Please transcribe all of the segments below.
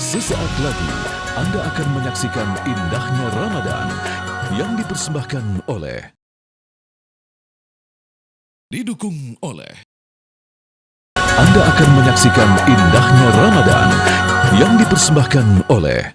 Sesaat lagi Anda akan menyaksikan indahnya Ramadan yang dipersembahkan oleh didukung oleh Anda akan menyaksikan indahnya Ramadan yang dipersembahkan oleh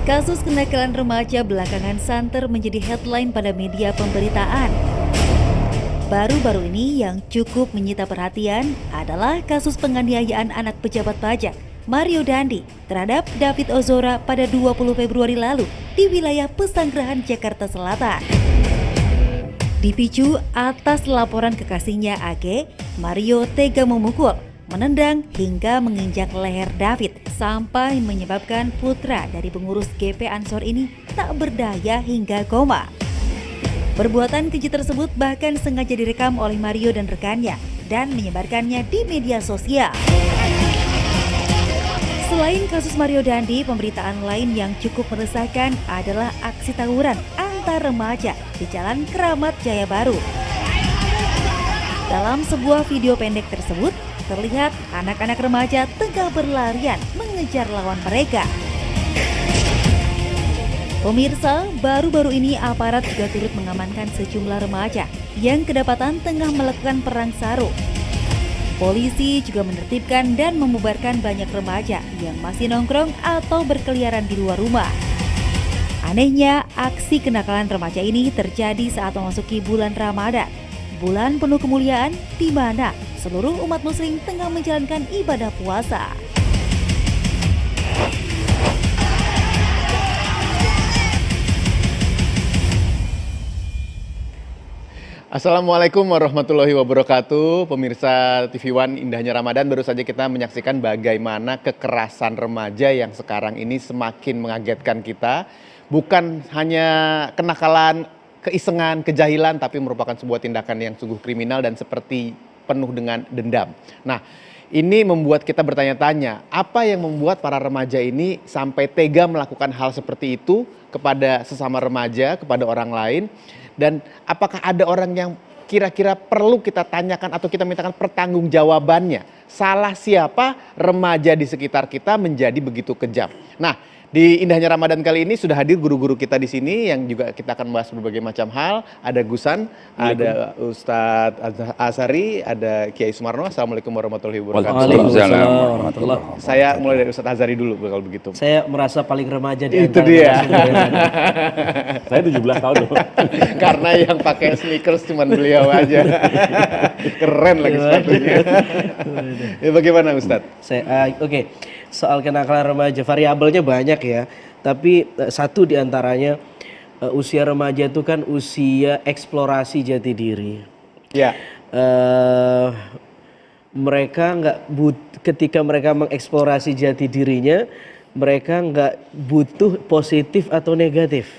Kasus kenakalan remaja belakangan santer menjadi headline pada media pemberitaan. Baru-baru ini yang cukup menyita perhatian adalah kasus penganiayaan anak pejabat pajak Mario Dandi terhadap David Ozora pada 20 Februari lalu di wilayah Pesanggerahan, Jakarta Selatan. Dipicu atas laporan kekasihnya AG, Mario tega memukul, menendang hingga menginjak leher David sampai menyebabkan putra dari pengurus GP Ansor ini tak berdaya hingga koma. Perbuatan keji tersebut bahkan sengaja direkam oleh Mario dan rekannya dan menyebarkannya di media sosial. Selain kasus Mario Dandi, pemberitaan lain yang cukup meresahkan adalah aksi tawuran antar remaja di Jalan Keramat Jaya Baru. Dalam sebuah video pendek tersebut, terlihat anak-anak remaja tengah berlarian mengejar lawan mereka. Pemirsa, baru-baru ini aparat juga turut mengamankan sejumlah remaja yang kedapatan tengah melakukan perang sarung. Polisi juga menertibkan dan membubarkan banyak remaja yang masih nongkrong atau berkeliaran di luar rumah. Anehnya, aksi kenakalan remaja ini terjadi saat memasuki bulan Ramadan, bulan penuh kemuliaan di mana seluruh umat muslim tengah menjalankan ibadah puasa. Assalamualaikum warahmatullahi wabarakatuh. Pemirsa TV One, indahnya Ramadan, baru saja kita menyaksikan bagaimana kekerasan remaja yang sekarang ini semakin mengagetkan kita. Bukan hanya kenakalan, keisengan, kejahilan, tapi merupakan sebuah tindakan yang sungguh kriminal dan seperti penuh dengan dendam. Nah, ini membuat kita bertanya-tanya, apa yang membuat para remaja ini sampai tega melakukan hal seperti itu kepada sesama remaja, kepada orang lain, dan apakah ada orang yang kira-kira perlu kita tanyakan atau kita mintakan pertanggungjawabannya? Salah siapa remaja di sekitar kita menjadi begitu kejam? Nah, di indahnya Ramadan kali ini sudah hadir guru-guru kita di sini yang juga kita akan membahas berbagai macam hal. Ada Gusan, ada Ustadz Azhari, ada Kiai Sumarno. Assalamualaikum warahmatullahi wabarakatuh. Waalaikumsalam warahmatullahi. Saya mulai dari Ustadz Azhari dulu kalau begitu. Saya merasa paling remaja di Itu antara dia. Saya 17 tahun loh. Karena yang pakai sneakers cuma beliau aja. Keren lagi sepatunya. Ya, bagaimana Ustadz? Oke. Soal kenakalan remaja, variabelnya banyak ya. Tapi satu diantaranya usia remaja itu kan usia eksplorasi jati diri. Ya. Mereka ketika mereka mengeksplorasi jati dirinya, mereka nggak butuh positif atau negatif.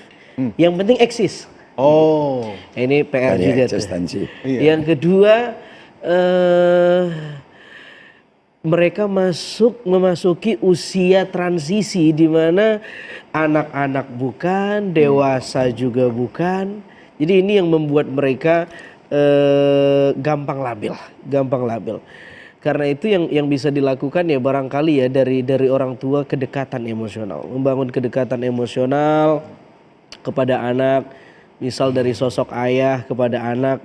Yang penting eksis. Oh. Ini PR juga tuh. Iya. Yang kedua, mereka memasuki usia transisi di mana anak-anak bukan, dewasa juga bukan. Jadi ini yang membuat mereka gampang labil. Karena itu yang bisa dilakukan ya barangkali ya dari orang tua, kedekatan emosional, membangun kedekatan emosional kepada anak, misal dari sosok ayah kepada anak.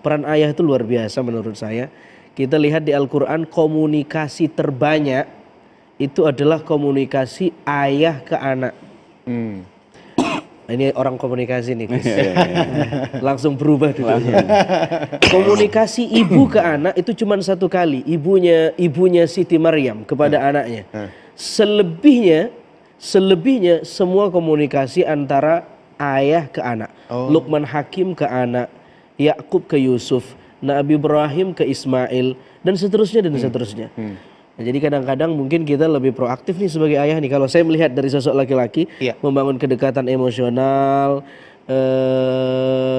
Peran ayah itu luar biasa menurut saya. Kita lihat di Al-Quran, komunikasi terbanyak itu adalah komunikasi ayah ke anak. Ini orang komunikasi nih, Chris. Langsung berubah dulu. Komunikasi ibu ke anak itu cuma satu kali. Ibunya Siti Maryam kepada anaknya. Selebihnya semua komunikasi antara ayah ke anak. Luqman Hakim ke anak, Yakub ke Yusuf, Nabi Ibrahim ke Ismail, dan seterusnya dan seterusnya. Nah, jadi kadang-kadang mungkin kita lebih proaktif nih sebagai ayah nih. Kalau saya melihat dari sosok laki-laki, membangun kedekatan emosional,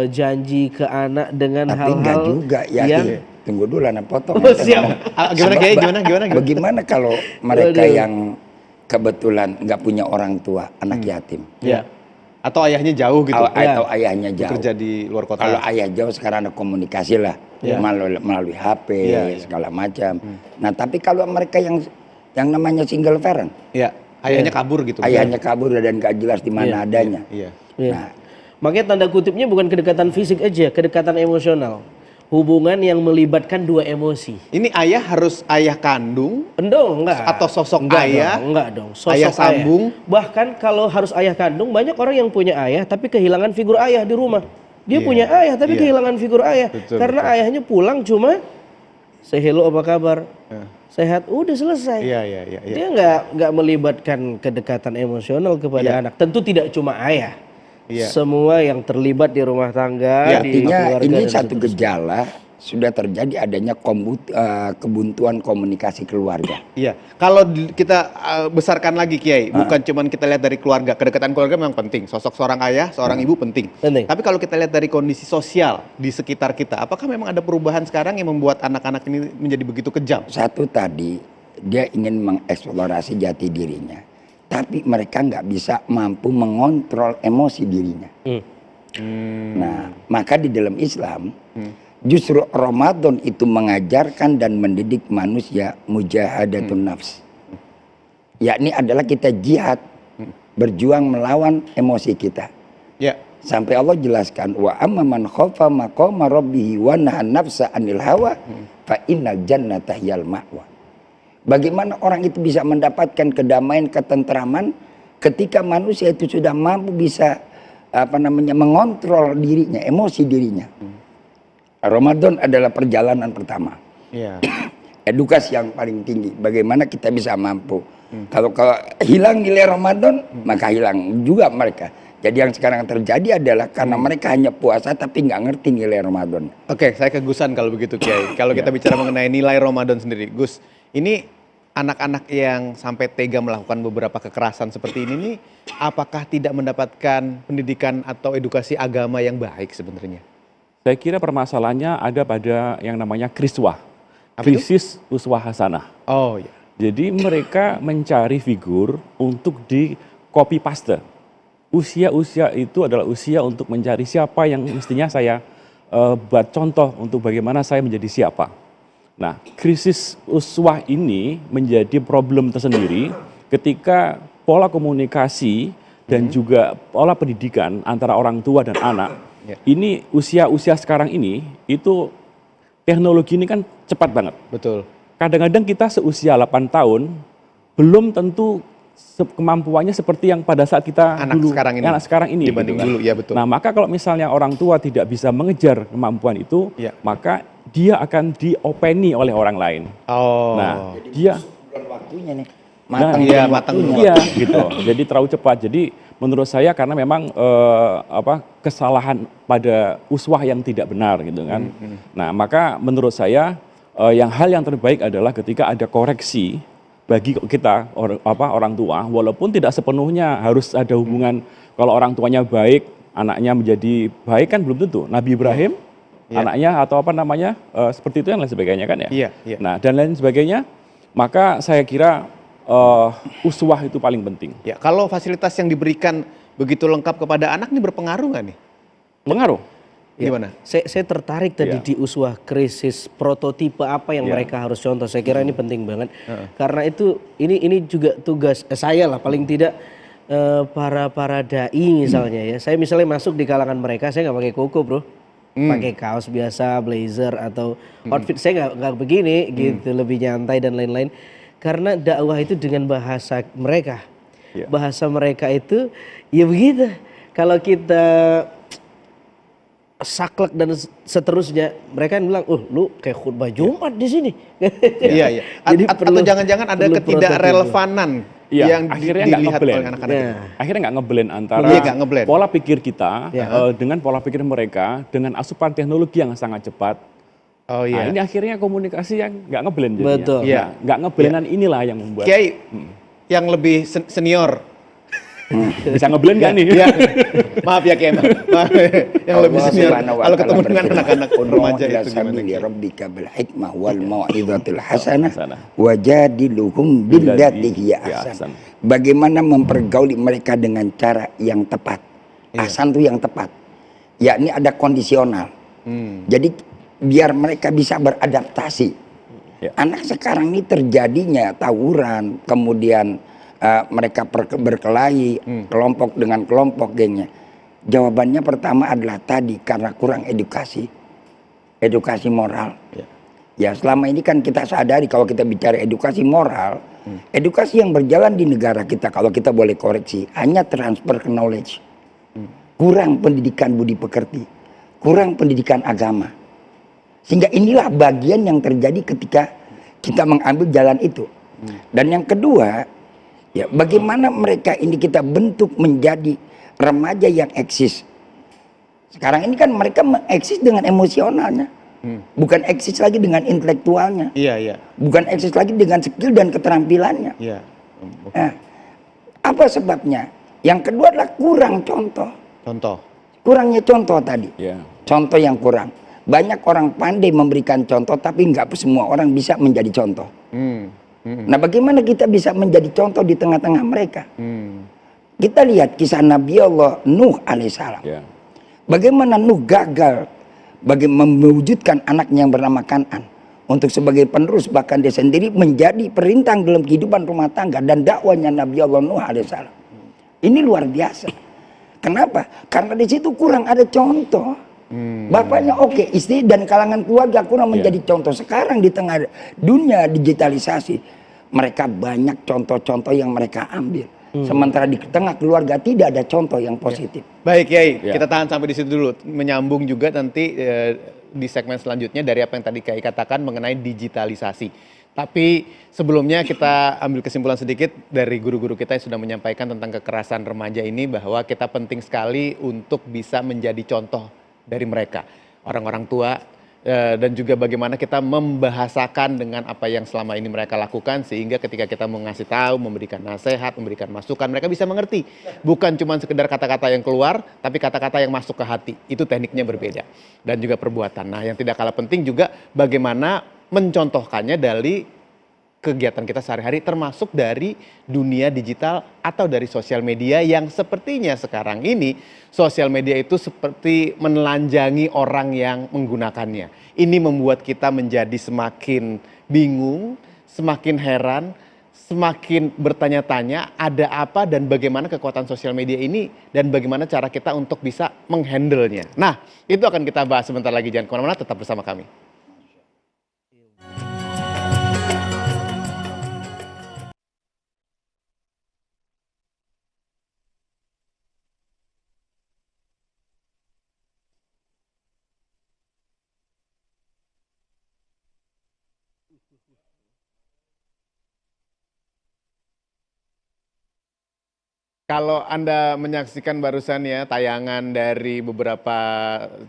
janji ke anak dengan hal-hal. Tapi enggak juga ya. Yang... Tunggu dulu anak potong. Siap. Gimana Kiai? Gimana? Bagaimana kalau mereka yang kebetulan nggak punya orang tua, anak yatim? Ya. Atau ayahnya jauh gitu. Atau ayahnya jauh. Bekerja di luar kota. Kalau ayah jauh sekarang ada komunikasi lah. Melalui HP segala macam. Nah, tapi kalau mereka yang namanya single parent, ayahnya kabur gitu. Ayahnya kabur dan gak jelas di mana adanya. Nah, makanya tanda kutipnya bukan kedekatan fisik aja, kedekatan emosional. Hubungan yang melibatkan dua emosi. Ini ayah harus ayah kandung? Enggak. Atau sosok ayah? Enggak dong. Sosok ayah sambung? Bahkan kalau harus ayah kandung, banyak orang yang punya ayah tapi kehilangan figur ayah di rumah. Dia punya ayah tapi kehilangan figur ayah. Karena ayahnya pulang cuma say hello, apa kabar? Sehat, udah selesai. Dia nggak melibatkan kedekatan emosional kepada anak. Tentu tidak cuma ayah. Semua yang terlibat di rumah tangga, di keluarga. Ini satu gejala sudah terjadi adanya kebuntuan komunikasi keluarga. Iya, kalau kita besarkan lagi Kiai, bukan cuma kita lihat dari keluarga, kedekatan keluarga memang penting. Sosok seorang ayah, seorang ibu penting. Tapi kalau kita lihat dari kondisi sosial di sekitar kita, apakah memang ada perubahan sekarang yang membuat anak-anak ini menjadi begitu kejam? Satu tadi, dia ingin mengeksplorasi jati dirinya, tapi mereka nggak bisa mampu mengontrol emosi dirinya. Nah, maka di dalam Islam, justru Ramadan itu mengajarkan dan mendidik manusia mujahadatun nafs. Yakni adalah kita jihad, berjuang melawan emosi kita. Sampai Allah jelaskan, wa amma man khafa maqama rabbih wa nahan nafsa anil hawa fa innal jannata hiyal ma'wa. Bagaimana orang itu bisa mendapatkan kedamaian, ketentraman ketika manusia itu sudah mampu bisa mengontrol dirinya, emosi dirinya. Ramadan adalah perjalanan pertama. Edukasi yang paling tinggi. Bagaimana kita bisa mampu. Kalau hilang nilai Ramadan, maka hilang juga mereka. Jadi yang sekarang terjadi adalah karena mereka hanya puasa tapi nggak ngerti nilai Ramadan. Oke, saya ke Gusan kalau begitu Kiai. Kalau kita bicara mengenai nilai Ramadan sendiri, Gus, ini anak-anak yang sampai tega melakukan beberapa kekerasan seperti ini nih, apakah tidak mendapatkan pendidikan atau edukasi agama yang baik sebenarnya? Saya kira permasalahannya ada pada yang namanya kriswah, krisis uswah hasanah. Jadi mereka mencari figur untuk di copy paste. Usia-usia itu adalah usia untuk mencari siapa yang mestinya saya buat contoh untuk bagaimana saya menjadi siapa. Nah, krisis uswah ini menjadi problem tersendiri ketika pola komunikasi dan juga pola pendidikan antara orang tua dan anak. Ini usia-usia sekarang ini itu teknologi ini kan cepat banget. Betul. Kadang-kadang kita seusia 8 tahun belum tentu kemampuannya seperti yang pada saat kita anak sekarang ini dibanding gitu kan? Dulu, ya betul. Nah, maka kalau misalnya orang tua tidak bisa mengejar kemampuan itu, maka dia akan diopeni oleh orang lain. Nah, jadi dia waktunya nih. Matang gitu. Jadi terlalu cepat. Jadi menurut saya karena memang kesalahan pada uswah yang tidak benar gitu kan. Nah, maka menurut saya hal yang terbaik adalah ketika ada koreksi bagi kita orang tua, walaupun tidak sepenuhnya harus ada hubungan. Kalau orang tuanya baik, anaknya menjadi baik kan belum tentu. Nabi Ibrahim anaknya atau seperti itu dan lain sebagainya kan ya. Nah, dan lain sebagainya, maka saya kira uswah itu paling penting. Kalau fasilitas yang diberikan begitu lengkap kepada anak ini berpengaruh nggak nih? Pengaruh. Gimana? Saya tertarik tadi di uswah krisis, prototipe apa yang mereka harus contoh. Saya kira ini penting banget. Karena itu ini juga tugas saya lah paling tidak para dai misalnya ya. Saya misalnya masuk di kalangan mereka, saya nggak pakai koko bro. Pakai kaos biasa, blazer atau outfit saya nggak begini gitu, lebih nyantai dan lain-lain. Karena dakwah itu dengan bahasa mereka. Bahasa mereka itu ya begitu. kalau kita saklek dan seterusnya, mereka kan bilang, lu kayak khutbah Jumat di sini. Iya, iya. Jadi Atau jangan-jangan ada ketidakrelevanan yang akhirnya dilihat nge-blend. oleh anak-anak. Akhirnya nggak ngeblend antara pola pikir kita dengan pola pikir mereka dengan asupan teknologi yang sangat cepat. Oh iya. Nah, ini akhirnya komunikasi yang nggak ngeblend jadinya. Betul. Iya. Nggak ngeblendan inilah yang membuat Kiai yang lebih senior bisa ngeblend nggak nih? ya, maaf ya Kiai, maaf. Yang lebih senior kalau ketemu dengan anak-anak remaja itu gimana? Rabbika bil hikmah wal mau'izatil hasanah wajadiluhum billati hiya ahsan. Bagaimana mempergauli mereka dengan cara yang tepat. Ahsan itu yang tepat. Yakni ada kondisional. Jadi biar mereka bisa beradaptasi. Anak sekarang ini terjadinya tawuran, kemudian mereka berkelahi kelompok dengan kelompok gengnya. Jawabannya pertama adalah tadi karena kurang edukasi moral. Ya selama ini kan kita sadari kalau kita bicara edukasi moral, edukasi yang berjalan di negara kita kalau kita boleh koreksi hanya transfer knowledge, kurang pendidikan budi pekerti, kurang pendidikan agama, sehingga inilah bagian yang terjadi ketika kita mengambil jalan itu. Dan yang kedua, ya, bagaimana mereka ini kita bentuk menjadi remaja yang eksis. Sekarang ini kan mereka mengeksis dengan emosionalnya, bukan eksis lagi dengan intelektualnya, bukan eksis lagi dengan skill dan keterampilannya. Nah, apa sebabnya? Yang kedua adalah kurang contoh. Kurangnya contoh tadi. Contoh yang kurang. Banyak orang pandai memberikan contoh, tapi nggak semua orang bisa menjadi contoh. Nah, bagaimana kita bisa menjadi contoh di tengah-tengah mereka? Kita lihat kisah Nabi Allah Nuh alaihissalam. Bagaimana Nuh gagal mewujudkan anaknya yang bernama Kan'an untuk sebagai penerus, bahkan dia sendiri menjadi perintang dalam kehidupan rumah tangga dan dakwanya Nabi Allah Nuh alaihissalam. Ini luar biasa. Kenapa? Karena di situ kurang ada contoh. Bapaknya oke, istri dan kalangan keluarga kurang menjadi contoh. Sekarang di tengah dunia digitalisasi, mereka banyak contoh-contoh yang mereka ambil. Sementara di tengah keluarga tidak ada contoh yang positif. Baik Kiai, kita tahan sampai di situ dulu. Menyambung juga nanti di segmen selanjutnya dari apa yang tadi Kiai katakan mengenai digitalisasi. Tapi sebelumnya kita ambil kesimpulan sedikit dari guru-guru kita yang sudah menyampaikan tentang kekerasan remaja ini, bahwa kita penting sekali untuk bisa menjadi contoh dari mereka, orang-orang tua, dan juga bagaimana kita membahasakan dengan apa yang selama ini mereka lakukan, sehingga ketika kita mengasih tahu, memberikan nasihat, memberikan masukan, mereka bisa mengerti. Bukan cuma sekedar kata-kata yang keluar, tapi kata-kata yang masuk ke hati. Itu tekniknya berbeda. Dan juga perbuatan. Nah, yang tidak kalah penting juga bagaimana mencontohkannya dari kegiatan kita sehari-hari, termasuk dari dunia digital atau dari sosial media yang sepertinya sekarang ini sosial media itu seperti menelanjangi orang yang menggunakannya. Ini membuat kita menjadi semakin bingung, semakin heran, semakin bertanya-tanya ada apa dan bagaimana kekuatan sosial media ini dan bagaimana cara kita untuk bisa menghandle-nya. Nah, itu akan kita bahas sebentar lagi, jangan kemana-mana, tetap bersama kami. Kalau Anda menyaksikan barusan ya tayangan dari beberapa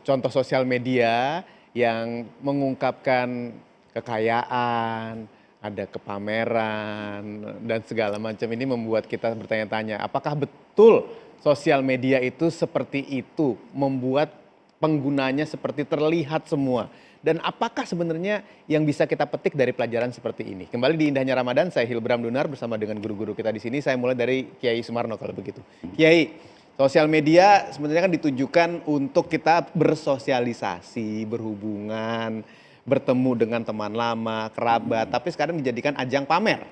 contoh sosial media yang mengungkapkan kekayaan, ada kepameran dan segala macam, ini membuat kita bertanya-tanya, apakah betul sosial media itu seperti itu, membuat penggunanya seperti terlihat semua? Dan apakah sebenarnya yang bisa kita petik dari pelajaran seperti ini? Kembali di Indahnya Ramadan, saya Hilbram Dunar bersama dengan guru-guru kita di sini. Saya mulai dari Kiai Sumarno kalau begitu. Kiai, sosial media sebenarnya kan ditujukan untuk kita bersosialisasi, berhubungan, bertemu dengan teman lama, kerabat. Tapi sekarang dijadikan ajang pamer.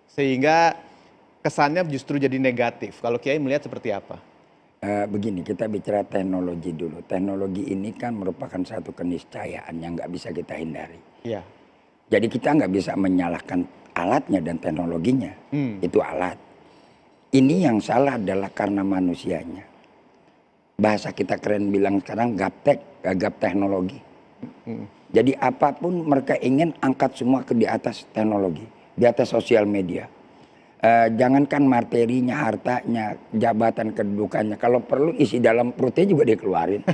Sehingga kesannya justru jadi negatif. Kalau Kiai melihat seperti apa? Begini, kita bicara teknologi dulu. Teknologi ini kan merupakan satu keniscayaan yang nggak bisa kita hindari. Jadi kita nggak bisa menyalahkan alatnya dan teknologinya. Itu alat. Ini yang salah adalah karena manusianya. bahasa kita keren bilang sekarang gaptek, gagap teknologi. Jadi apapun mereka ingin angkat semua di atas teknologi, di atas sosial media. Jangankan materinya, hartanya, jabatan, kedudukannya. Kalau perlu isi dalam perutnya juga dikeluarin.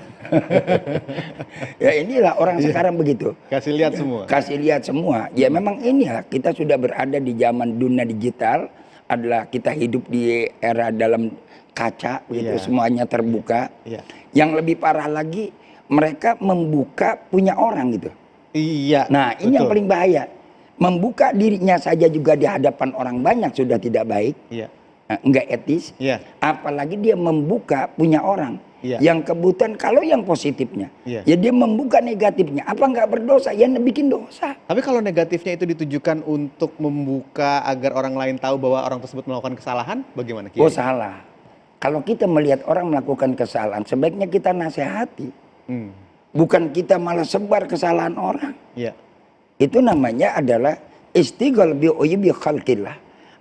Ya inilah orang sekarang begitu. Kasih lihat semua. Kasih lihat semua. Ya memang inilah kita sudah berada di zaman dunia digital. Adalah kita hidup di era dalam kaca, gitu, semuanya terbuka. Yang lebih parah lagi, mereka membuka punya orang gitu. Iya. Nah ini yang paling bahaya. Membuka dirinya saja juga di hadapan orang banyak sudah tidak baik, enggak etis. Apalagi dia membuka punya orang yang kebutuhan. Kalau yang positifnya, ya dia membuka negatifnya. Apa enggak berdosa? Ya bikin dosa. Tapi kalau negatifnya itu ditujukan untuk membuka agar orang lain tahu bahwa orang tersebut melakukan kesalahan, bagaimana? Oh salah. Kalau kita melihat orang melakukan kesalahan, sebaiknya kita nasihati. Bukan kita malah sebar kesalahan orang. Itu namanya adalah istighal bi uyubi khalqillah.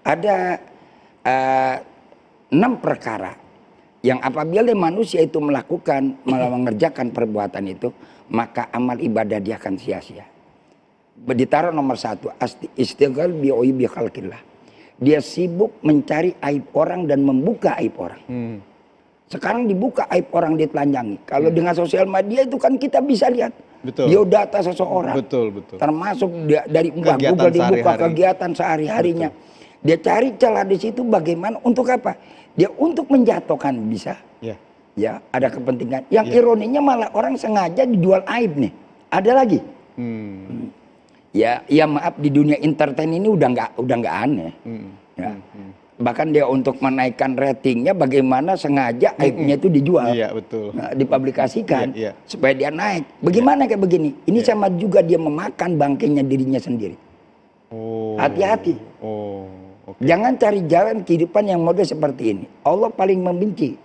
Ada 6 perkara yang apabila manusia itu melakukan, mengerjakan perbuatan itu, maka amal ibadah dia akan sia-sia. Ditaruh nomor 1, istighal bi uyubi khalqillah. Dia sibuk mencari aib orang dan membuka aib orang. Sekarang dibuka aib orang ditelanjangi. Kalau dengan sosial media itu kan kita bisa lihat. Biodata seseorang. Termasuk dari Google dibuka kegiatan sehari-harinya. Dia cari celah di situ bagaimana untuk apa? Dia untuk menjatuhkan bisa. Ya, ada kepentingan. Yang ironinya malah orang sengaja dijual aib nih. Ada lagi. Ya maaf, di dunia entertain ini udah nggak aneh. Bahkan dia untuk menaikkan ratingnya bagaimana sengaja aibnya itu dijual, nah, dipublikasikan supaya dia naik. Bagaimana kayak begini? Ini sama juga dia memakan bangkainya dirinya sendiri. Hati-hati. Jangan cari jalan kehidupan yang model seperti ini. Allah paling membenci.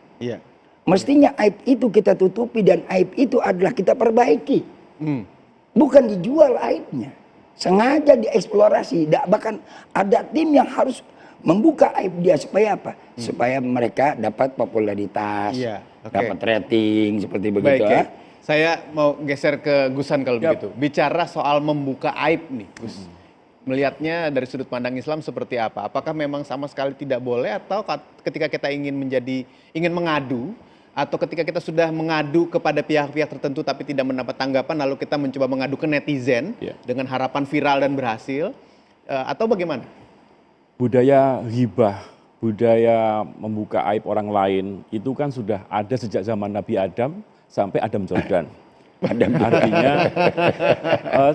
Mestinya aib itu kita tutupi dan aib itu adalah kita perbaiki. Bukan dijual aibnya. Sengaja dieksplorasi. Bahkan ada tim yang harus membuka aib dia supaya apa? Supaya mereka dapat popularitas, dapat rating seperti begitu. Baik, saya mau geser ke Gusan kalau begitu. Bicara soal membuka aib nih, Gus. Melihatnya dari sudut pandang Islam seperti apa? Apakah memang sama sekali tidak boleh, atau ketika kita ingin mengadu, atau ketika kita sudah mengadu kepada pihak-pihak tertentu tapi tidak mendapat tanggapan, lalu kita mencoba mengadu ke netizen dengan harapan viral dan berhasil, atau bagaimana? Budaya ghibah, budaya membuka aib orang lain itu kan sudah ada sejak zaman Nabi Adam sampai Adam Jordan. Artinya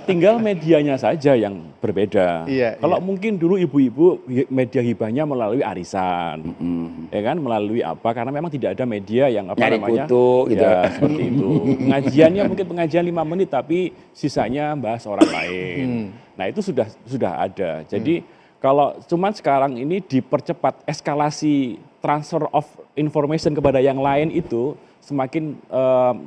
tinggal medianya saja yang berbeda. Kalau mungkin dulu ibu-ibu media ghibahnya melalui arisan, ya kan, melalui apa? Karena memang tidak ada media yang apa nyari namanya, kutu, gitu. Ya, seperti itu. Pengajiannya mungkin pengajian 5 menit, tapi sisanya bahas orang lain. Nah itu sudah ada. Jadi kalau cuman sekarang ini dipercepat eskalasi transfer of information kepada yang lain itu semakin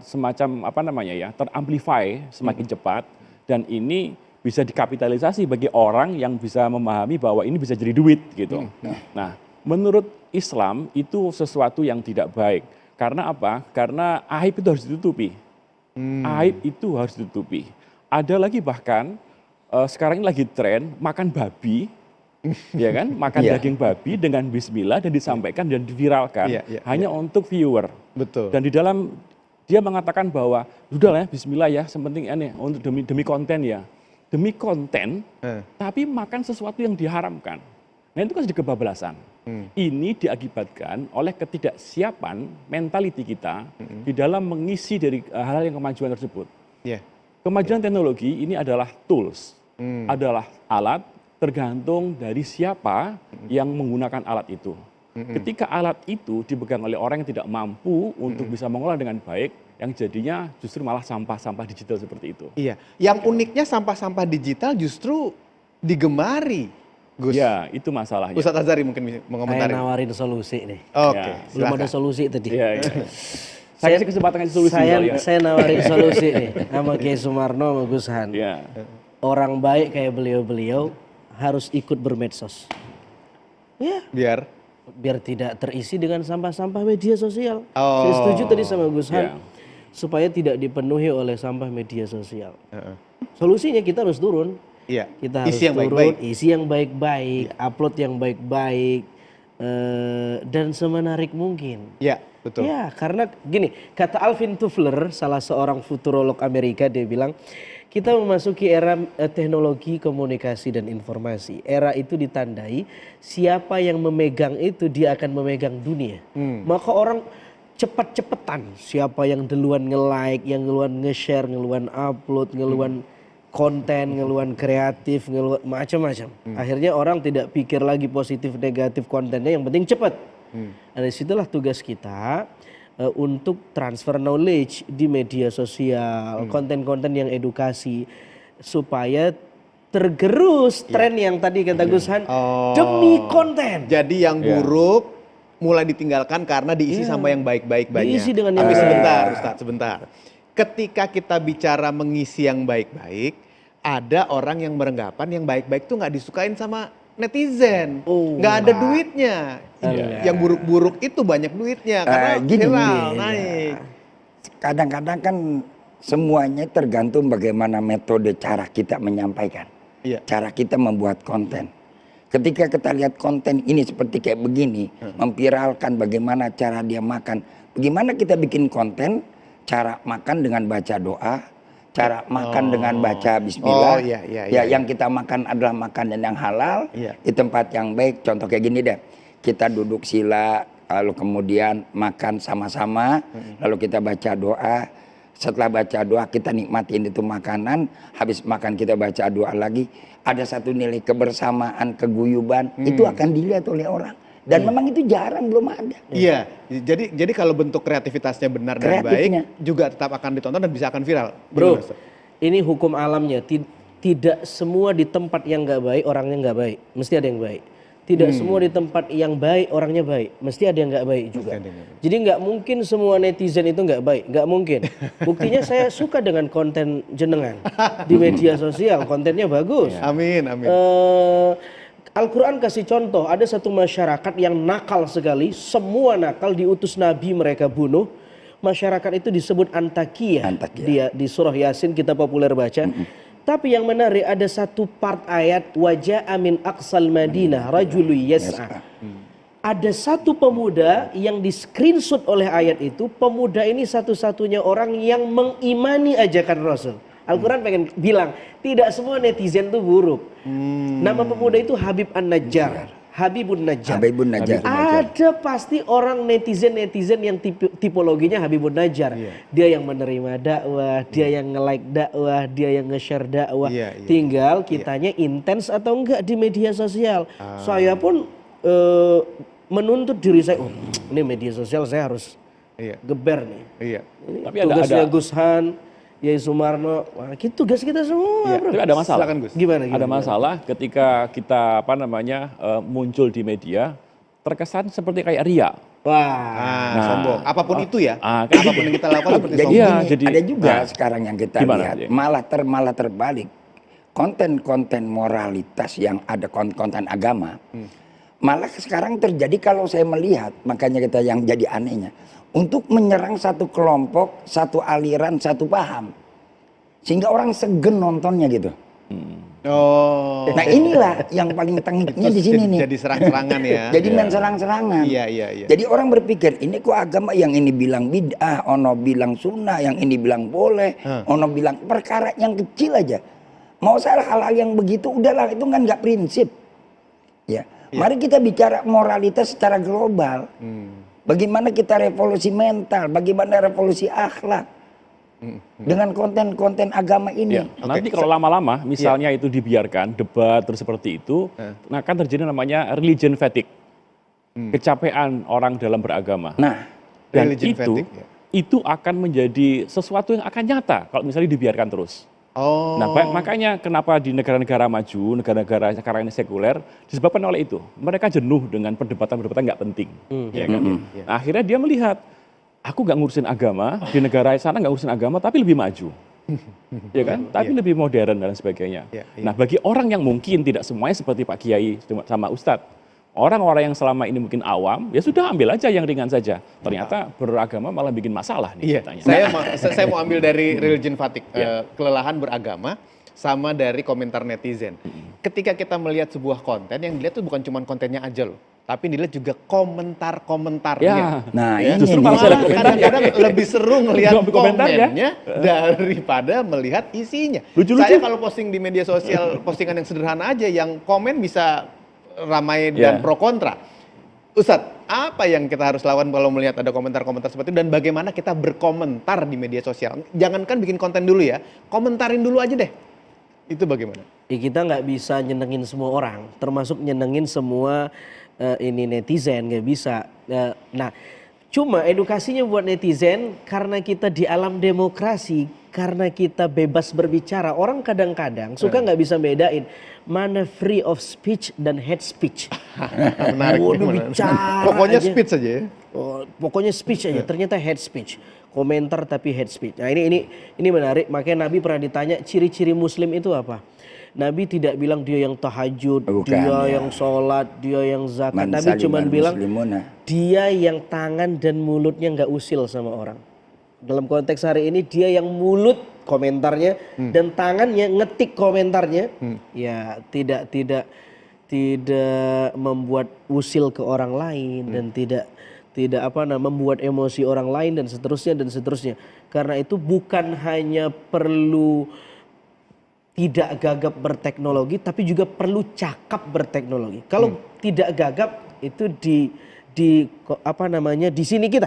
semacam apa namanya ya, teramplify semakin cepat, dan ini bisa dikapitalisasi bagi orang yang bisa memahami bahwa ini bisa jadi duit gitu. Nah, menurut Islam itu sesuatu yang tidak baik. Karena apa? Karena aib itu harus ditutupi. Aib itu harus ditutupi. Ada lagi bahkan sekarang ini lagi tren makan babi. Ya kan, makan daging babi dengan bismillah dan disampaikan dan diviralkan hanya untuk viewer. Dan di dalam dia mengatakan bahwa sudahlah ya, bismillah ya, sepenting aneh untuk demi konten ya. Demi konten, tapi makan sesuatu yang diharamkan. Nah itu kan jadi kebablasan. Ini diakibatkan oleh ketidaksiapan mentality kita di dalam mengisi dari hal-hal yang kemajuan tersebut. Kemajuan teknologi ini adalah tools, adalah alat, tergantung dari siapa yang menggunakan alat itu. Ketika alat itu dipegang oleh orang yang tidak mampu untuk bisa mengolah dengan baik, yang jadinya justru malah sampah-sampah digital seperti itu. Iya, yang uniknya sampah-sampah digital justru digemari, Gus. Ya, itu masalahnya. Ustadz Azhari mungkin mengomentari. Saya nawarin solusi nih. Oke, belum ada solusi tadi. Iya. Saya kasih kesempatan kasih solusi. Saya nawarin solusi nih sama Kiai Sumarno sama Gus Han. Orang baik kayak beliau-beliau harus ikut bermedsos. Ya. Biar biar tidak terisi dengan sampah-sampah media sosial. Saya setuju tadi sama Gus Han, supaya tidak dipenuhi oleh sampah media sosial. Solusinya kita harus turun. Kita harus turun, isi yang baik-baik, upload yang baik-baik, dan semenarik mungkin. Betul. Ya, karena gini, kata Alvin Toffler, salah seorang futurolog Amerika, dia bilang, kita memasuki era teknologi komunikasi dan informasi. Era itu ditandai siapa yang memegang itu dia akan memegang dunia. Maka orang cepat-cepatan siapa yang duluan nge-like, yang duluan nge-share, ngeluan upload, ngeluan konten, ngeluan kreatif, ngeluan macam-macam. Akhirnya orang tidak pikir lagi positif negatif kontennya, yang penting cepat. Dari situlah tugas kita untuk transfer knowledge di media sosial, konten-konten yang edukasi, supaya tergerus tren yang tadi kata Gus Han, demi konten. Jadi yang buruk mulai ditinggalkan karena diisi sama yang baik-baik banyak. Diisi dengan yang Tapi baik. sebentar Ustaz, sebentar. Ketika kita bicara mengisi yang baik-baik, ada orang yang beranggapan yang baik-baik tuh nggak disukain sama netizen, nggak ada duitnya. Yang buruk-buruk itu banyak duitnya karena viral, naik. Kadang-kadang kan semuanya tergantung bagaimana metode cara kita menyampaikan, cara kita membuat konten. Ketika kita lihat konten ini seperti kayak begini, memviralkan bagaimana cara dia makan, bagaimana kita bikin konten, cara makan dengan baca doa, cara makan dengan baca bismillah, yang kita makan adalah makanan yang halal, di tempat yang baik. Contoh kayak gini deh, kita duduk sila, lalu kemudian makan sama-sama, lalu kita baca doa. Setelah baca doa kita nikmatin itu makanan, habis makan kita baca doa lagi. Ada satu nilai kebersamaan, keguyuban, itu akan dilihat oleh orang. Dan memang itu jarang, belum ada. Iya, jadi kalau bentuk kreativitasnya benar dan baik, juga tetap akan ditonton dan bisa akan viral. Bro, ini hukum alamnya, tidak semua di tempat yang nggak baik orangnya nggak baik, mesti ada yang baik. Tidak semua di tempat yang baik orangnya baik, mesti ada yang nggak baik juga. Jadi nggak mungkin semua netizen itu nggak baik, nggak mungkin. Buktinya saya suka dengan konten jenengan di media sosial, kontennya bagus. Amin, amin. Al-Quran kasih contoh, ada satu masyarakat yang nakal sekali, semua nakal, diutus Nabi mereka bunuh. Masyarakat itu disebut Antakya. Dia di surah Yasin kita populer baca. Tapi yang menarik ada satu part ayat, wajah amin aqsal Madinah rajulu yas'a. Ada satu pemuda yang di screenshot oleh ayat itu, pemuda ini satu-satunya orang yang mengimani ajakan Rasul. Al-Quran pengen bilang, tidak semua netizen itu buruk. Nama pemuda itu Habib An-Najjar. Habibun Najjar. Ada pasti orang netizen yang tipologinya Habibun Najjar. Dia yang menerima dakwah, dia yang nge-like dakwah, dia yang nge-share dakwah. Tinggal kitanya intens atau enggak di media sosial. Saya pun menuntut diri saya, ini media sosial saya harus geber nih. Tapi tugasnya Gus Han, Yai Sumarno, wah, itu tugas kita semua, bro. Tapi ada masalah. Silakan, Gus. Gimana? Ada masalah ketika kita muncul di media terkesan seperti kayak ria. Wah, sombong. Apapun itu ya. Apapun yang kita lakukan seperti jadi, sombong. jadi ada juga sekarang yang kita lihat malah terbalik. Konten-konten moralitas yang ada konten agama. Malah sekarang terjadi kalau saya melihat, makanya kita yang jadi anehnya, untuk menyerang satu kelompok, satu aliran, satu paham. Sehingga orang segen nontonnya gitu. Nah inilah yang paling tengiknya di sini nih. Jadi serang-serangan ya. Jadi main serang-serangan. Iya. Jadi orang berpikir, ini kok agama yang ini bilang bid'ah, ono bilang sunnah, yang ini bilang boleh, ono bilang perkara yang kecil aja. Mau salah hal-hal yang begitu, udahlah itu kan nggak prinsip. Ya. Mari kita bicara moralitas secara global. Bagaimana kita revolusi mental, bagaimana revolusi akhlak dengan konten-konten agama ini. Nanti kalau lama-lama, misalnya itu dibiarkan debat terus seperti itu, nah kan terjadi namanya religion fatigue, kecapean orang dalam beragama. Nah, dan itu akan menjadi sesuatu yang akan nyata kalau misalnya dibiarkan terus. Nah, makanya kenapa di negara-negara maju, negara-negara sekarang ini sekuler, disebabkan oleh itu. Mereka jenuh dengan perdebatan-perdebatan nggak penting. Ya kan? Nah, akhirnya dia melihat, aku nggak ngurusin agama, di negara sana nggak ngurusin agama, tapi lebih maju. Ya kan? Tapi lebih modern dan sebagainya. Nah, bagi orang yang mungkin tidak semuanya seperti Pak Kiai sama Ustadz, orang-orang yang selama ini mungkin awam, ya sudah ambil aja yang ringan saja. Ternyata beragama malah bikin masalah nih. Iya. Saya mau ambil dari religion fatigue, kelelahan beragama, sama dari komentar netizen. Ketika kita melihat sebuah konten, yang dilihat tuh bukan cuma kontennya aja loh, tapi dilihat juga komentar-komentarnya. Nah, ya. ini justru malah kadang-kadang lebih seru ngelihat komennya daripada melihat isinya. Lucu-lucu. Saya kalau posting di media sosial, postingan yang sederhana aja, yang komen bisa ramai dan pro kontra. Ustadz, apa yang kita harus lawan kalau melihat ada komentar-komentar seperti itu, dan bagaimana kita berkomentar di media sosial? Jangankan bikin konten dulu ya, komentarin dulu aja deh. Itu bagaimana? Ya, kita nggak bisa nyenengin semua orang, termasuk nyenengin semua ini netizen, nggak bisa. Nah, cuma edukasinya buat netizen, karena kita di alam demokrasi, karena kita bebas berbicara, orang kadang-kadang suka nggak bisa bedain mana free of speech dan hate speech. Menarik. Pokoknya aja. speech aja ya. Pokoknya speech aja, ternyata hate speech. Komentar tapi hate speech. Nah, ini menarik, makanya Nabi pernah ditanya ciri-ciri muslim itu apa? Nabi tidak bilang dia yang tahajud, yang sholat, dia yang zakat. Nabi cuma bilang dia yang tangan dan mulutnya nggak usil sama orang. Dalam konteks hari ini dia yang mulut komentarnya dan tangannya ngetik komentarnya, ya tidak membuat usil ke orang lain dan tidak membuat emosi orang lain dan seterusnya. Karena itu bukan hanya perlu tidak gagap berteknologi, tapi juga perlu cakap berteknologi. Kalau tidak gagap itu di sini kita.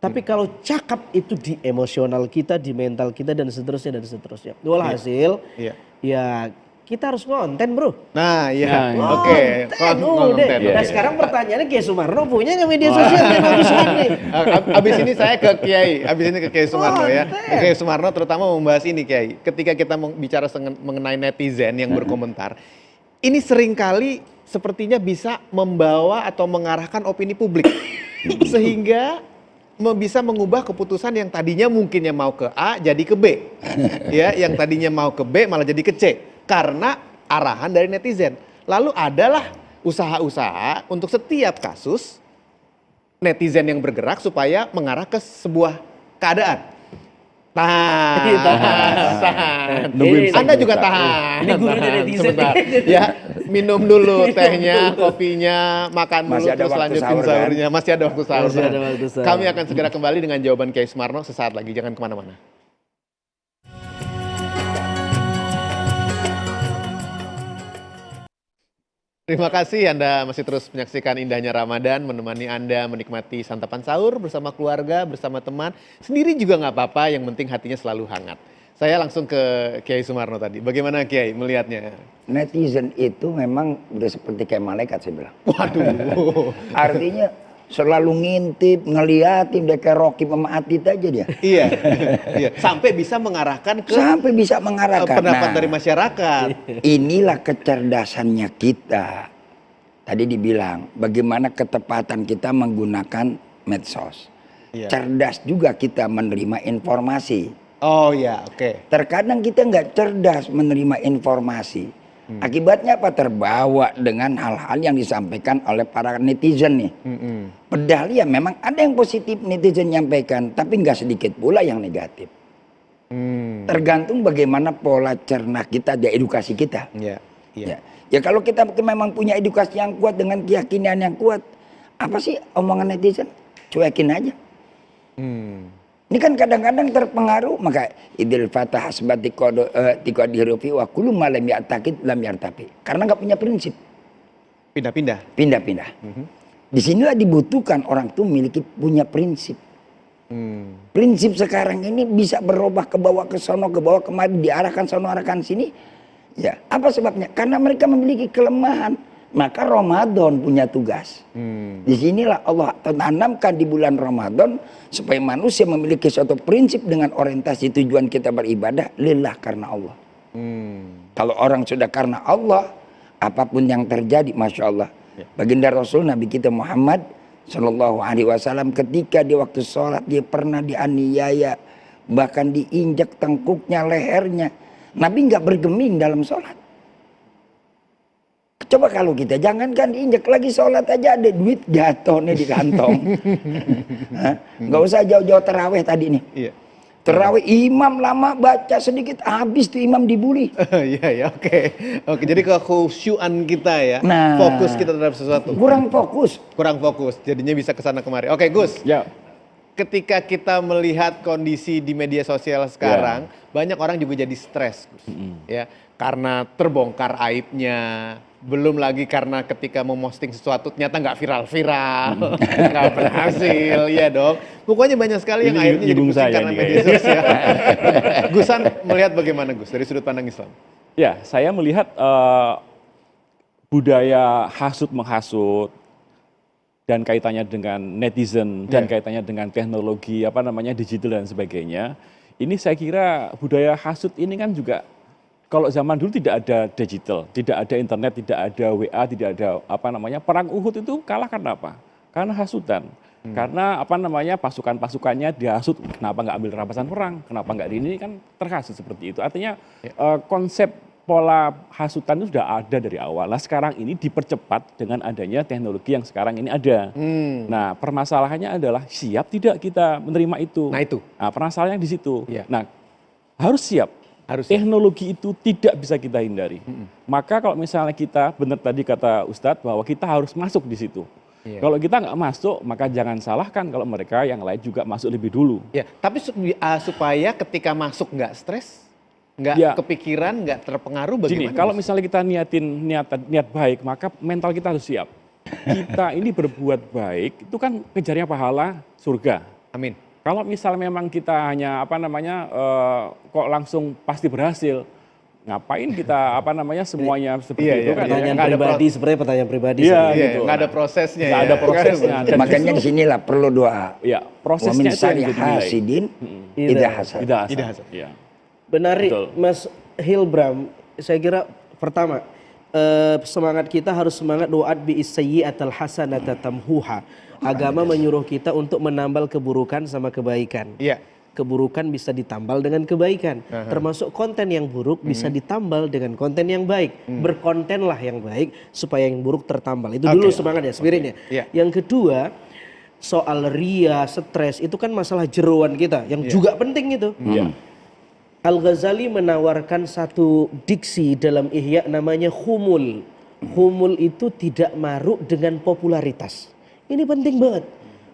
Tapi kalau cakap itu di emosional kita, di mental kita dan seterusnya. Walhasil, ya kita harus ngonten, bro. Nah, iya. Oke. Konten. Nah, sekarang pertanyaannya Kiai Sumarno punya nggak media sosial yang bagus nih? Abis ini saya ke Kiai Sumarno ya. Kiai Sumarno terutama membahas ini, Kiai. Ketika kita bicara mengenai netizen yang berkomentar, ini seringkali sepertinya bisa membawa atau mengarahkan opini publik. Sehingga bisa mengubah keputusan yang tadinya mungkinnya mau ke A jadi ke B. Ya, yang tadinya mau ke B malah jadi ke C. Karena arahan dari netizen. Lalu adalah usaha-usaha untuk setiap kasus netizen yang bergerak supaya mengarah ke sebuah keadaan. Tahan. Anda juga tahan. Ini guru netizen. Ya, minum dulu tehnya, kopinya, makan dulu, terus lanjutin sahurnya. Masih ada waktu sahur. Kami akan segera kembali dengan jawaban Kiai Sumarno sesaat lagi. Jangan kemana-mana. Terima kasih Anda masih terus menyaksikan indahnya Ramadan, menemani Anda menikmati santapan sahur bersama keluarga, bersama teman. Sendiri juga nggak apa-apa, yang penting hatinya selalu hangat. Saya langsung ke Kiai Sumarno tadi. Bagaimana Kiai melihatnya? Netizen itu memang udah seperti kayak malaikat, saya bilang. Waduh. Artinya selalu ngintip, ngeliatin, dia kayak Rocky sama Atit aja dia. Iya. Sampai bisa mengarahkan pendapat dari masyarakat. Inilah kecerdasannya kita. Tadi dibilang bagaimana ketepatan kita menggunakan medsos. Iya. Cerdas juga kita menerima informasi. Oh ya, oke. Terkadang kita nggak cerdas menerima informasi. Akibatnya apa? Terbawa dengan hal-hal yang disampaikan oleh para netizen nih. Padahal ya memang ada yang positif netizen nyampaikan, tapi nggak sedikit pula yang negatif. Tergantung bagaimana pola cerna kita dan edukasi kita. Ya kalau kita memang punya edukasi yang kuat dengan keyakinan yang kuat, apa sih omongan netizen? Cuekin aja. Ini kan kadang-kadang terpengaruh, maka idil fatah asbati tikodirufi wa kullu ma lam ya'taqid lam yartafi. Karena nggak punya prinsip. Pindah-pindah. Disinilah dibutuhkan orang tuh punya prinsip. Prinsip sekarang ini bisa berubah ke bawah ke sono, ke bawah kemari, diarahkan sono, arahkan sini. Ya, apa sebabnya? Karena mereka memiliki kelemahan. Maka Ramadan punya tugas. Disinilah Allah tanamkan di bulan Ramadan supaya manusia memiliki suatu prinsip dengan orientasi tujuan kita beribadah lillah, karena Allah. Kalau orang sudah karena Allah, apapun yang terjadi, masya Allah. Baginda Rasul Nabi kita Muhammad Sallallahu Alaihi Wasallam ketika di waktu sholat dia pernah dianiaya, bahkan diinjak tengkuknya, lehernya. Nabi nggak bergeming dalam sholat. Coba kalau kita jangankan diinjak, lagi sholat aja ada duit jatuh nih di kantong. Nggak usah jauh-jauh terawih tadi nih. Iya. Terawih imam lama baca sedikit habis tuh imam dibully. Iya ya, oke. Oke, jadi kekhusyuan kita ya. Nah, fokus kita terhadap sesuatu. Kurang fokus. Kurang fokus. Jadinya bisa kesana kemari. Oke, Gus. Ya. Ketika kita melihat kondisi di media sosial sekarang, banyak orang juga jadi stres, Gus. Ya, karena terbongkar aibnya. Belum lagi karena ketika memposting sesuatu ternyata nggak viral-viral, nggak berhasil, ya dong. Pokoknya banyak sekali yang akhirnya jadi pusing karena media sosial. Gusan melihat bagaimana, Gus, dari sudut pandang Islam? Ya, saya melihat budaya hasut menghasut dan kaitannya dengan netizen dan kaitannya dengan teknologi digital dan sebagainya. Ini saya kira budaya hasut ini kan juga, kalau zaman dulu tidak ada digital, tidak ada internet, tidak ada WA, tidak ada perang Uhud itu kalah karena apa? Karena hasutan. Karena pasukan-pasukannya dihasut, kenapa nggak ambil rampasan perang, kenapa nggak ini, kan terhasut seperti itu. Artinya konsep pola hasutan itu sudah ada dari awal. Nah sekarang ini dipercepat dengan adanya teknologi yang sekarang ini ada. Nah permasalahannya adalah siap tidak kita menerima itu. Nah itu. Nah permasalahannya di situ. Ya. Nah harus siap. Teknologi itu tidak bisa kita hindari. Maka kalau misalnya kita, benar tadi kata Ustadz, bahwa kita harus masuk di situ. Kalau kita nggak masuk, maka jangan salahkan kalau mereka yang lain juga masuk lebih dulu. Ya, tapi supaya ketika masuk nggak stres, nggak kepikiran, nggak terpengaruh, bagaimana? Gini, kalau misalnya kita niat baik, maka mental kita harus siap. Kita ini berbuat baik, itu kan kejarnya pahala surga. Amin. Kalau misalnya memang kita hanya kok langsung pasti berhasil, ngapain kita semuanya seperti itu kan? Pertanyaan pribadi, sebenarnya pertanyaan pribadi. Gitu. Nggak ada prosesnya. Nggak ada prosesnya. Dan makanya di sinilah perlu doa. Ya, prosesnya itu yang jadi nilai. Hasidin, tidak hasad. Ya. Benar, Mas Hilbram. Saya kira pertama, semangat kita harus semangat doat bi'is-sayyi'atal hasanata tamhuha. Agama menyuruh kita untuk menambal keburukan sama kebaikan. Iya. Keburukan bisa ditambal dengan kebaikan. Termasuk konten yang buruk bisa ditambal dengan konten yang baik. Berkontenlah yang baik supaya yang buruk tertambal. Itu dulu semangat ya, spiritnya. Yang kedua, soal ria, stres, itu kan masalah jeroan kita yang juga penting itu. Al-Ghazali menawarkan satu diksi dalam Ihya namanya humul. Humul itu tidak maruk dengan popularitas. Ini penting banget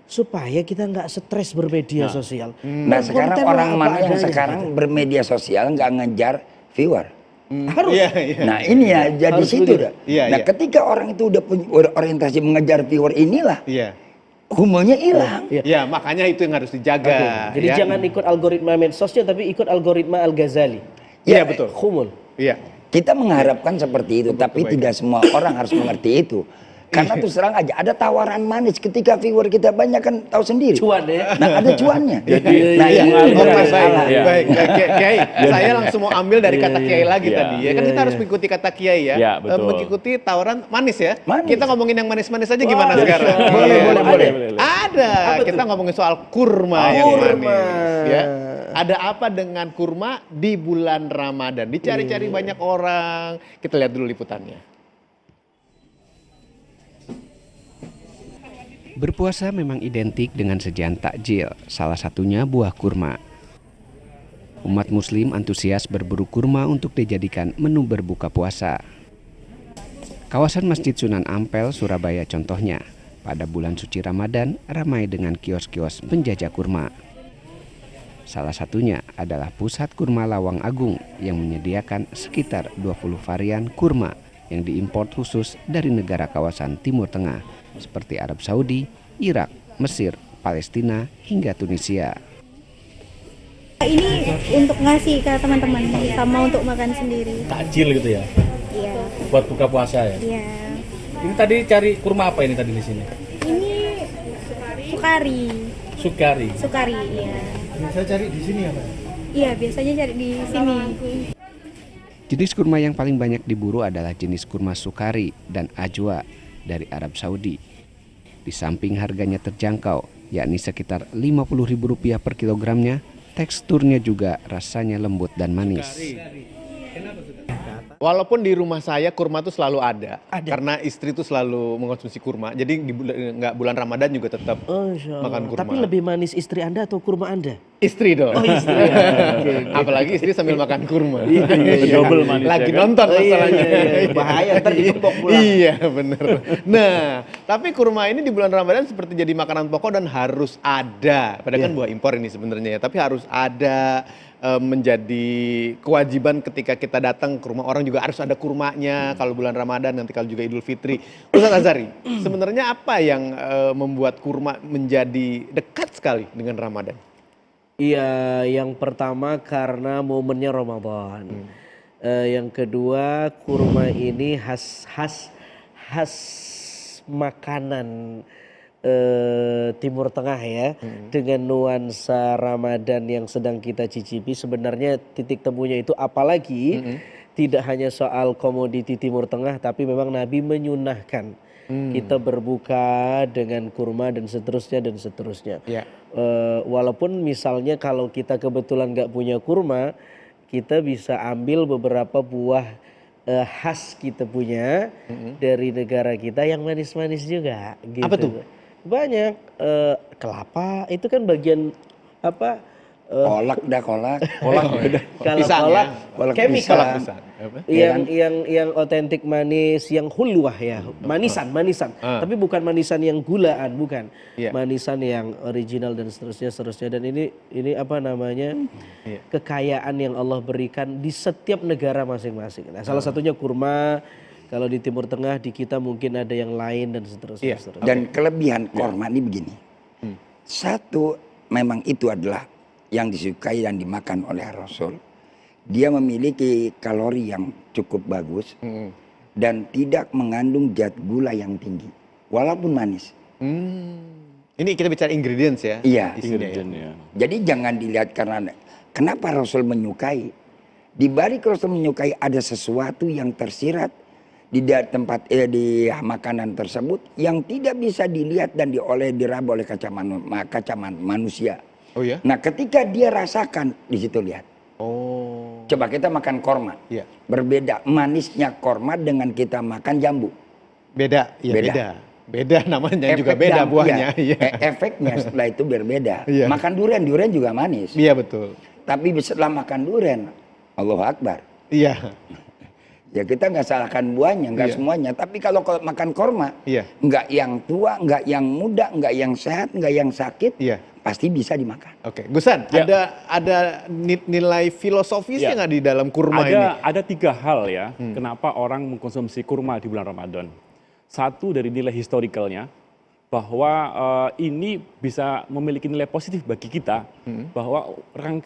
supaya kita nggak stres bermedia sosial. Nah sekarang orang mana yang sekarang bermedia sosial nggak ngejar viewer? Harus. Nah ini ya jadi Harus situ. begitu. Nah ketika orang itu udah punya orientasi mengejar viewer inilah, humulnya hilang. Ya makanya itu yang harus dijaga. Jadi jangan ikut algoritma medsosnya, tapi ikut algoritma Al-Ghazali. Iya betul. Humul. Iya. Kita mengharapkan seperti itu, tapi tidak semua orang harus mengerti itu. Karena terus terang aja ada tawaran manis ketika viewer kita banyak, kan tahu sendiri. Cuan ya. Nah ada cuannya. Baik. Kiai, saya langsung mau ambil dari kata Kiai lagi tadi. Ya kan kita harus mengikuti kata Kiai ya. Mengikuti tawaran manis ya. Kita ngomongin yang manis-manis aja gimana sekarang? Boleh. Ada. Kita ngomongin soal kurma yang manis. Ya. Ada apa dengan kurma di bulan Ramadan? Dicari-cari banyak orang. Kita lihat dulu liputannya. Berpuasa memang identik dengan sajian takjil, salah satunya buah kurma. Umat muslim antusias berburu kurma untuk dijadikan menu berbuka puasa. Kawasan Masjid Sunan Ampel, Surabaya contohnya. Pada bulan suci Ramadan, ramai dengan kios-kios penjajah kurma. Salah satunya adalah Pusat Kurma Lawang Agung yang menyediakan sekitar 20 varian kurma yang diimpor khusus dari negara kawasan Timur Tengah seperti Arab Saudi, Irak, Mesir, Palestina, hingga Tunisia. Ini untuk ngasih ke teman-teman sama untuk makan sendiri. Takjil gitu ya? Iya. Buat buka puasa ya? Iya. Ini tadi cari kurma apa ini tadi di sini? Ini sukari. Sukari, iya. Biasa cari di sini ya, Pak? Iya, biasanya cari di sini. Jenis kurma yang paling banyak diburu adalah jenis kurma sukari dan ajwa dari Arab Saudi. Di samping harganya terjangkau, yakni sekitar Rp50.000 per kilogramnya, teksturnya juga rasanya lembut dan manis. Walaupun di rumah saya kurma tuh selalu ada. Karena istri tuh selalu mengkonsumsi kurma. Jadi nggak bulan Ramadan juga tetap makan kurma. Tapi lebih manis istri Anda atau kurma Anda? Istri dong. Oh istri. Okay. Apalagi istri sambil makan kurma. Double manis. Lagi Ya kan? nonton masalahnya. Bahaya ntar digembok pulang. Iya bener. Nah, tapi kurma ini di bulan Ramadan seperti jadi makanan pokok dan harus ada. Padahal kan buah impor ini sebenarnya ya, tapi harus ada. Menjadi kewajiban ketika kita datang ke rumah orang juga harus ada kurmanya kalau bulan Ramadan, nanti kalau juga Idul Fitri. Ustaz Azhari, sebenarnya apa yang membuat kurma menjadi dekat sekali dengan Ramadan? Iya, yang pertama karena momennya Ramadan. Yang kedua, kurma ini khas makanan Timur Tengah ya, dengan nuansa Ramadan yang sedang kita cicipi. Sebenarnya titik temunya itu apalagi tidak hanya soal komoditi Timur Tengah, tapi memang Nabi menyunahkan kita berbuka dengan kurma dan seterusnya. Walaupun misalnya kalau kita kebetulan nggak punya kurma, kita bisa ambil beberapa buah khas kita punya dari negara kita yang manis-manis juga. Gitu. Apa tuh? Banyak. Kelapa itu kan bagian apa? Kolak. Kalau kolak chemical. Yang otentik manis, yang hulwah ya, manisan. Tapi bukan manisan yang gulaan, bukan. Manisan yang original dan seterusnya. Dan ini apa namanya? Kekayaan yang Allah berikan di setiap negara masing-masing. Nah, salah satunya kurma. Kalau di Timur Tengah, di kita mungkin ada yang lain dan seterusnya. Dan kelebihan korma ini begini. Satu, memang itu adalah yang disukai dan dimakan oleh Rasul. Dia memiliki kalori yang cukup bagus dan tidak mengandung zat gula yang tinggi, walaupun manis. Ini kita bicara ingredients ya? Iya. Ya. Jadi jangan dilihat karena kenapa Rasul menyukai. Di balik Rasul menyukai ada sesuatu yang tersirat di tempat di makanan tersebut yang tidak bisa dilihat dan diraba oleh kaca manusia. Oh ya? Nah, ketika dia rasakan di situ lihat. Coba kita makan korma. Berbeda manisnya korma dengan kita makan jambu. Beda. Namanya juga beda buahnya. Efeknya setelah itu berbeda. Makan durian juga manis. Iya betul. Tapi setelah makan durian, Allahu Akbar. Iya. Ya kita nggak salahkan buahnya, nggak semuanya. Tapi kalau makan korma, nggak yang tua, nggak yang muda, nggak yang sehat, nggak yang sakit, pasti bisa dimakan. Oke, Gusan, ada nilai filosofisnya nggak di dalam kurma ini? Ada 3 hal ya, kenapa orang mengkonsumsi kurma di bulan Ramadan. Satu dari nilai historicalnya, bahwa ini bisa memiliki nilai positif bagi kita, bahwa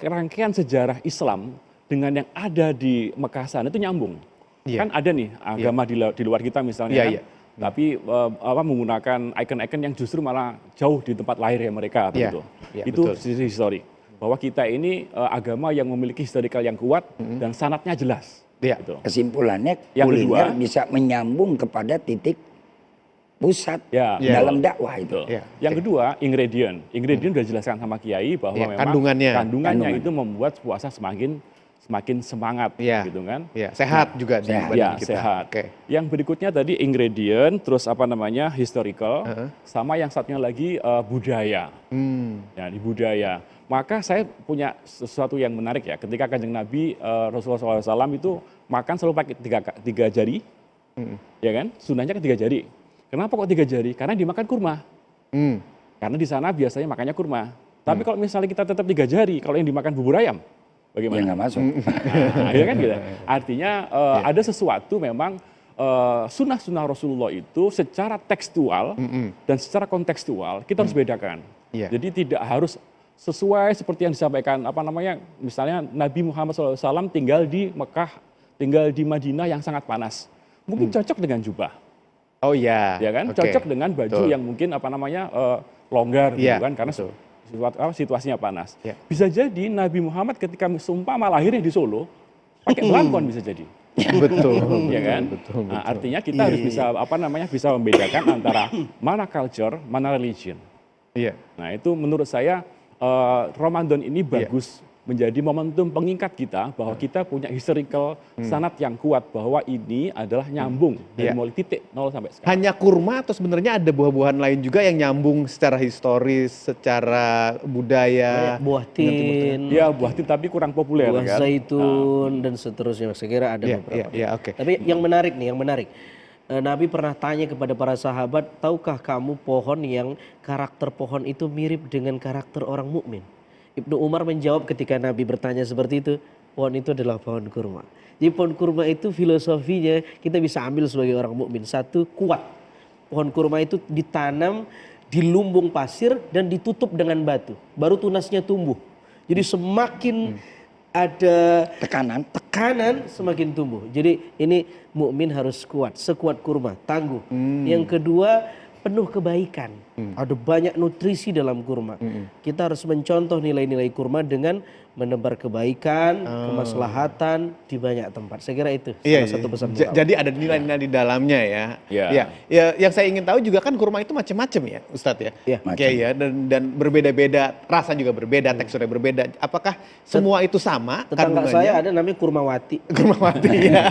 rangkaian sejarah Islam dengan yang ada di Mekah sana itu nyambung. Kan ada nih agama di luar kita misalnya tapi menggunakan ikon-ikon yang justru malah jauh di tempat lahir mereka begitu. Itu sisi histori bahwa kita ini agama yang memiliki historical yang kuat dan sanadnya jelas. Gitu. Kesimpulannya kuliner bisa menyambung kepada titik pusat dalam dakwah itu. Yang kedua ingredient sudah dijelaskan sama Kiai bahwa memang kandungannya itu membuat puasa semakin semangat, gitu kan? Sehat juga di badan kita. Sehat. Yang berikutnya tadi ingredient, terus historical, sama yang satunya lagi budaya. Ya, di budaya. Maka saya punya sesuatu yang menarik ya. Ketika Kanjeng Nabi Rasulullah SAW itu makan selalu pakai tiga jari, ya kan? Sunnahnya kan 3 jari. Kenapa kok 3 jari? Karena dimakan kurma. Karena di sana biasanya makannya kurma. Tapi kalau misalnya kita tetap 3 jari, kalau yang dimakan bubur ayam, bagaimana? Ya nggak masuk. Ya kan gitu. Artinya ada sesuatu memang sunnah-sunnah Rasulullah itu secara tekstual dan secara kontekstual kita harus bedakan. Jadi tidak harus sesuai seperti yang disampaikan misalnya Nabi Muhammad SAW tinggal di Mekah, tinggal di Madinah yang sangat panas. Mungkin cocok dengan jubah. Oh iya. Ya kan? Cocok dengan baju yang mungkin longgar gitu kan karena situasinya panas. Bisa jadi Nabi Muhammad ketika seumpama lahirnya di Solo pakai belangkon bisa jadi. Betul. Ya kan? Betul. Artinya kita harus bisa bisa membedakan antara mana culture, mana religion. Nah, itu menurut saya Ramadan ini bagus menjadi momentum pengikat kita bahwa kita punya historical sanad yang kuat bahwa ini adalah nyambung dari mulai titik 0 sampai sekarang. Hanya kurma atau sebenarnya ada buah-buahan lain juga yang nyambung secara historis, secara budaya? Buah tin. Ya, buah tin tapi kurang populer buah kan. zaitun dan seterusnya. Saya kira ada beberapa. Oke. Tapi yang menarik. Nabi pernah tanya kepada para sahabat, tahukah kamu pohon yang karakter pohon itu mirip dengan karakter orang mukmin? Ibnu Umar menjawab ketika Nabi bertanya seperti itu, pohon itu adalah pohon kurma. Jadi pohon kurma itu filosofinya kita bisa ambil sebagai orang mukmin. Satu, kuat. Pohon kurma itu ditanam di lumbung pasir dan ditutup dengan batu. Baru tunasnya tumbuh. Jadi semakin ada tekanan semakin tumbuh. Jadi ini mukmin harus kuat, sekuat kurma, tangguh. Yang kedua, penuh kebaikan. Ada banyak nutrisi dalam kurma. Kita harus mencontoh nilai-nilai kurma dengan menebar kebaikan, kemaslahatan di banyak tempat. Saya kira itu salah satu pesan moral. Jadi ada nilai-nilai di dalamnya ya. Ya, yang saya ingin tahu juga kan kurma itu macam-macam ya, Ustadz ya. Oke ya, dan berbeda-beda, rasa juga berbeda, teksturnya berbeda. Apakah semua itu sama? Tetangga saya ada namanya kurmawati. Kurmawati ya.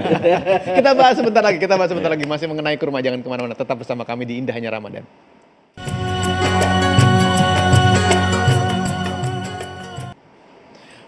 Kita bahas sebentar lagi, masih mengenai kurma. Jangan kemana-mana, tetap bersama kami di Indahnya Ramadan.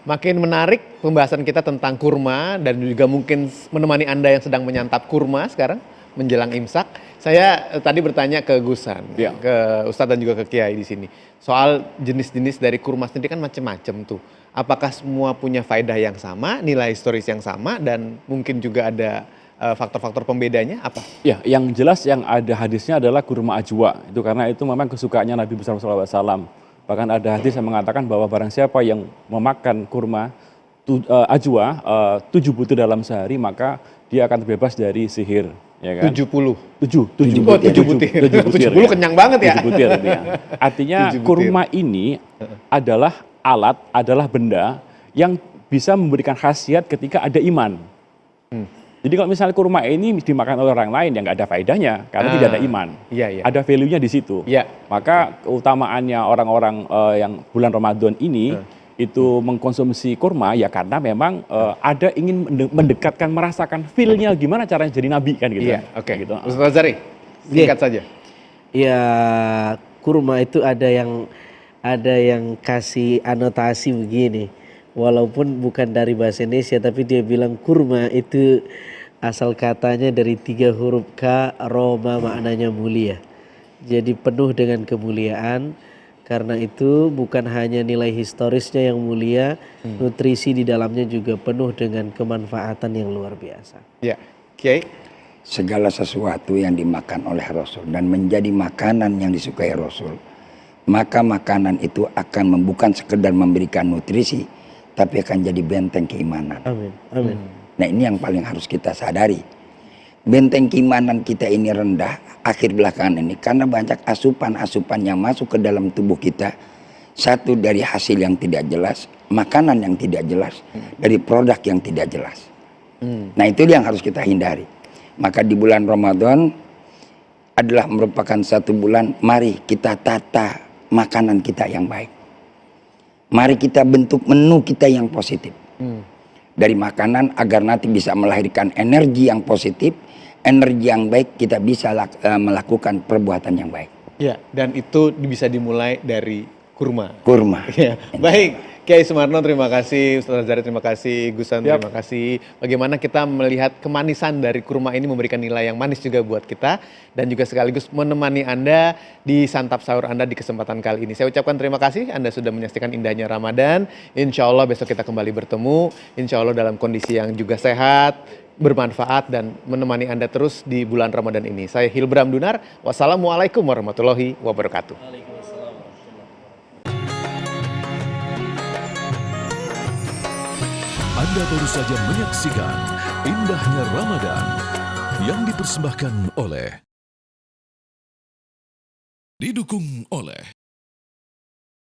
Makin menarik pembahasan kita tentang kurma dan juga mungkin menemani Anda yang sedang menyantap kurma sekarang menjelang imsak. Saya tadi bertanya ke Gusan, ke Ustadz dan juga ke Kiai di sini soal jenis-jenis dari kurma sendiri kan macam-macam tuh. Apakah semua punya faedah yang sama, nilai historis yang sama, dan mungkin juga ada faktor-faktor pembedanya apa? Ya, yang jelas yang ada hadisnya adalah kurma ajwa. Itu karena itu memang kesukaannya Nabi besar SAW. Bahkan ada hadis yang mengatakan bahwa barang siapa yang memakan kurma ajwa 7 butir dalam sehari, maka dia akan terbebas dari sihir. Ya kan? 7 butir. Kenyang banget ya. 7 butir. Ya. Artinya kurma ini adalah alat, adalah benda yang bisa memberikan khasiat ketika ada iman. Jadi kalau misalnya kurma ini dimakan oleh orang lain, ya nggak ada faedahnya karena tidak ada iman. Ada value-nya di situ. Maka keutamaannya orang-orang yang bulan Ramadan ini itu mengkonsumsi kurma ya karena memang ada ingin mendekatkan, merasakan feel-nya gimana caranya jadi nabi kan gitu. Gitu. Ustaz Zari, singkat saja. Ya, kurma itu ada yang kasih anotasi begini. Walaupun bukan dari bahasa Indonesia, tapi dia bilang kurma itu asal katanya dari 3 huruf K, Roma, maknanya mulia. Jadi penuh dengan kemuliaan. Karena itu bukan hanya nilai historisnya yang mulia, nutrisi di dalamnya juga penuh dengan kemanfaatan yang luar biasa. Ya, Kiai. Segala sesuatu yang dimakan oleh Rasul dan menjadi makanan yang disukai Rasul, maka makanan itu akan bukan sekedar memberikan nutrisi, tapi akan jadi benteng keimanan. Amin. Nah, ini yang paling harus kita sadari. Benteng keimanan kita ini rendah akhir belakangan ini karena banyak asupan-asupan yang masuk ke dalam tubuh kita. Satu dari hasil yang tidak jelas, makanan yang tidak jelas, dari produk yang tidak jelas. Nah, itu yang harus kita hindari. Maka di bulan Ramadan adalah merupakan satu bulan, mari kita tata makanan kita yang baik. Mari kita bentuk menu kita yang positif. Dari makanan agar nanti bisa melahirkan energi yang positif, energi yang baik, kita bisa melakukan perbuatan yang baik. Ya, dan itu bisa dimulai dari kurma. Ya. Baik, Kiai Sumarno terima kasih, Ustaz Zari terima kasih, Gusan terima kasih. Bagaimana kita melihat kemanisan dari kurma ini memberikan nilai yang manis juga buat kita dan juga sekaligus menemani Anda di santap sahur Anda di kesempatan kali ini. Saya ucapkan terima kasih Anda sudah menyaksikan Indahnya Ramadan. Insya Allah besok kita kembali bertemu, insya Allah dalam kondisi yang juga sehat, bermanfaat dan menemani Anda terus di bulan Ramadan ini. Saya Hilbram Dunar, wassalamualaikum warahmatullahi wabarakatuh. Anda baru saja menyaksikan Indahnya Ramadan yang dipersembahkan oleh, didukung oleh